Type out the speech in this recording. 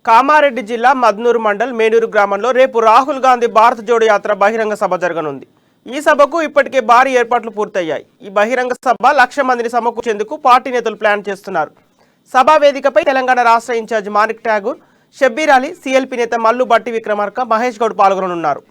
కామారెడ్డి జిల్లా మద్నూరు మండల్ మేనూరు గ్రామంలో రేపు రాహుల్ గాంధీ భారత్ జోడో యాత్ర బహిరంగ సభ జరగనుంది. ఈ సభకు ఇప్పటికే భారీ ఏర్పాట్లు పూర్తయ్యాయి. ఈ బహిరంగ సభ 1,00,000 మందిని సమకూర్చేందుకు పార్టీ నేతలు ప్లాన్ చేస్తున్నారు. సభా వేదికపై తెలంగాణ రాష్ట్ర ఇన్ఛార్జ్ మాణిక్ ఠాగూర్, షబ్బీర్ అలీ, సిఎల్పి నేత మల్లు బట్టి విక్రమార్క, మహేష్ గౌడ్ పాల్గొననున్నారు.